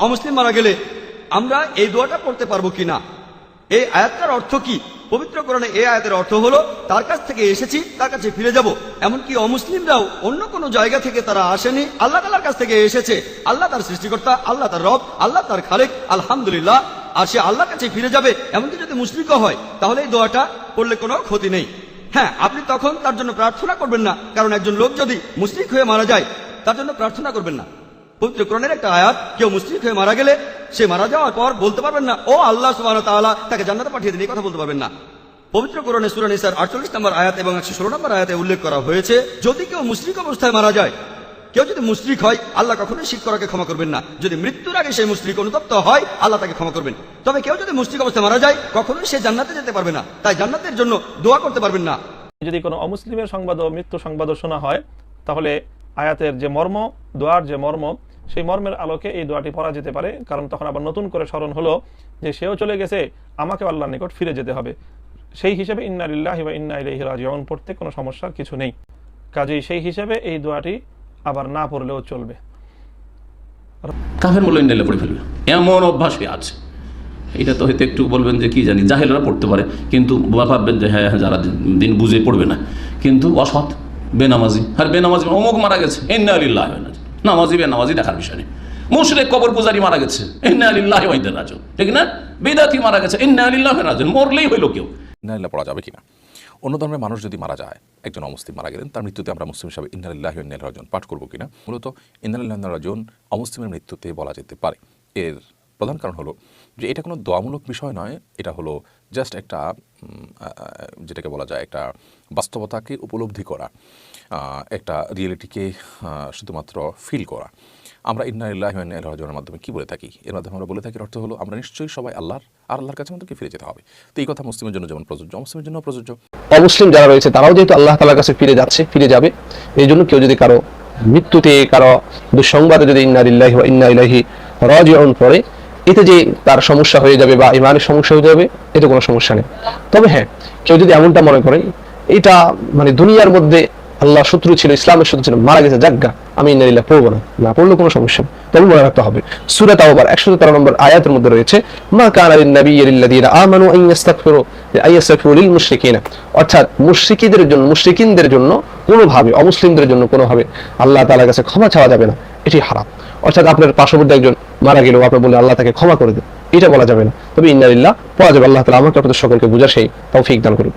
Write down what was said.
অমুসলিম মারা গেলে আমরা এই দোয়াটা পড়তে পারবো কিনা? এই আয়াতটার অর্থ কি? পবিত্র কোরআনে এই আয়াতের অর্থ হলো তার কাছ থেকে এসেছি, তার কাছে ফিরে যাব। এমনকি অমুসলিমরাও অন্য কোনো জায়গা থেকে তারা আসেনি, আল্লাহ তাআলার কাছ থেকে এসেছে। আল্লাহ তার সৃষ্টিকর্তা, আল্লাহ তার রব, আল্লাহ তার খালেক, আলহামদুলিল্লাহ। আর সে আল্লাহর কাছে ফিরে যাবে। এমনকি যদি মুশরিকও হয় তাহলে এই দোয়াটা পড়লে কোনো ক্ষতি নেই। হ্যাঁ, আপনি তখন তার জন্য প্রার্থনা করবেন না, কারণ একজন লোক যদি মুশরিক হয়ে মারা যায় তার জন্য প্রার্থনা করবেন না। পবিত্র কোরআনের একটা আয়াত, কেউ মুশরিক হয়ে মারা গেলে সে মারা যাওয়ার পর বলতে পারবেন না ও আল্লাহ সুবহানাহু ওয়া তাআলা তাকে জান্নাতে পাঠিয়ে দিন, এই কথা বলতে পারবেন না। পবিত্র কোরআনে সূরা নিসার 48 নম্বর আয়াত এবং 116 নম্বর আয়াতে উল্লেখ করা হয়েছে, যদি কেউ মুশরিক অবস্থায় মারা যায়, কেউ যদি মুশরিক হয় আল্লাহ কখনোই শিরক করাকে ক্ষমা করবেন না। যদি মৃত্যুর আগে সেই মুশরিক অনুতপ্ত হয় আল্লাহ তাকে ক্ষমা করবেন। তবে কেউ যদি মুশরিক অবস্থায় মারা যায় কখনোই সে জান্নাতে যেতে পারবে না, তাই জান্নাতের জন্য দোয়া করতে পারবেন না। যদি কোনো অমুসলিমের সংবাদ ও মৃত্যু সংবাদও শোনা হয়, তাহলে আয়াতের যে মর্ম, দোয়ার যে মর্ম, সেই মর্মের আলোকে এই দোয়াটি পড়া যেতে পারে। কারণ তখন আবার নতুন করে স্মরণ হলো যে সেও চলে গেছে, আমাকে আল্লাহর নিকট ফিরে যেতে হবে। সেই হিসেবে ইন্না লিল্লাহি ওয়া ইন্না ইলাইহি রাজিউন পড়তে কোনো সমস্যার কিছু নেই। কাজেই সেই হিসেবে এই দোয়াটি আবার না পড়লেও চলবে। কাফের বলে ইন্না পড়ে ফেলবে, এমন অভ্যাসই আছে। এটা তো হয়তো একটু বলবেন যে কি জানি, জাহেলরা পড়তে পারে, কিন্তু ভাববেন যে হ্যাঁ যারা দিন বুঝে পড়বে না। কিন্তু অসৎ বেনামাজি, আর বেনামাজি অমুক মারা গেছে, ইন্না লিল্লাহি ওয়া ইন্না ইলাইহি, নামাজি বেনামাজি দেখার বিষয় নেই। মুশরিক কবর পূজারি মারা গেছে, ইন্না লিল্লাহি ওয়া ইন্না ইলাইহি রাজিউন, ঠিক না? বিদআতি মারা গেছে, ইন্না লিল্লাহি ওয়া ইন্না ইলাইহি রাজিউন, মরলেই হইল কেউ। ইন্না লিল্লাহি পড়া যাবে কিনা? অন্য ধর্মের মানুষ যদি মারা যায়, একজন অমুসলিম মারা গেলেন, তার মৃত্যুতে আমরা মুসলিম হিসাবে ইন্না লিল্লাহি ওয়া ইন্না ইলাইহি রাজিউন পাঠ করবো কিনা? মূলত ইন্না লিল্লাহি ওয়া ইন্না ইলাইহি রাজিউন অমুসলিমের মৃত্যুতে বলা যেতে পারে। এর প্রধান কারণ হলো যে এটা কোনো দোয়ামূলক বিষয় নয়, এটা হলো জাস্ট একটা যেটাকে বলা যায় একটা বাস্তবতাকে উপলব্ধি করা, একটা রিয়েলিটিকে শুধুমাত্র ফিল করা। আমরা ইন্না লিল্লাহি ওয়া ইন্না ইলাইহি রাজিউনের মাধ্যমে কি বলে থাকি? এর মাধ্যমে আমরা বলে থাকি অর্থ হলো আমরা নিশ্চয়ই সবাই আল্লাহর, আর আল্লাহর কাছে আমাদেরকে ফিরে যেতে হবে। তো এই কথা মুসলিমের জন্য যেমন প্রযোজ্য, মুসলিমের জন্য প্রযোজ্য। অমুসলিম যারা রয়েছে তারাও যেহেতু আল্লাহ তাআলার কাছে ফিরে যাচ্ছে, ফিরে যাবে, এই জন্য কেউ যদি কারো মৃত্যুতে, কারো দুঃসংবাদে যদি ইন্না লিল্লাহি ওয়া ইন্না ইলাইহি রাজিউন পড়ে, এতে যে তার সমস্যা হয়ে যাবে বা ইমানের সমস্যা হয়ে যাবে, এতে কোনো সমস্যা নেই। তবে হ্যাঁ, কেউ যদি এমনটা মনে করেন এটা মানে দুনিয়ার মধ্যে আল্লাহ শত্রু ছিল, ইসলামের শত্রু ছিল, মারা গেছে, যাজ্ঞা আমি ইন্না লিল্লাহি পড়বো না, না পড়লে কোনো সমস্যা নেই। তবে মনে রাখতে হবে সূরা তাওবার 113 নম্বর আয়াতের মধ্যে রয়েছে মা কানা লিন-নাবিয়্যিল্লাযীনা আমানু আন ইয়াস্তাগফিরু লিল মুশরিকিনা, অর্থাৎ মুশরিকিনদের জন্য কোনোভাবে, অমুসলিমদের জন্য কোনোভাবে আল্লাহ তাআলার কাছে ক্ষমা চাওয়া যাবে না, এটি হারাম। অর্থাৎ আপনার পার্শ্ববর্তী একজন মারা গেলেও আপনি বলে আল্লাহ তাকে ক্ষমা করে দেন, এটা বলা যাবে না। তবে ইন্না লিল্লাহ পড়া যাবে। আল্লাহ তাআলা আমাকে আপনাদের সকলকে বুঝার সেই তৌফিক দান করুন।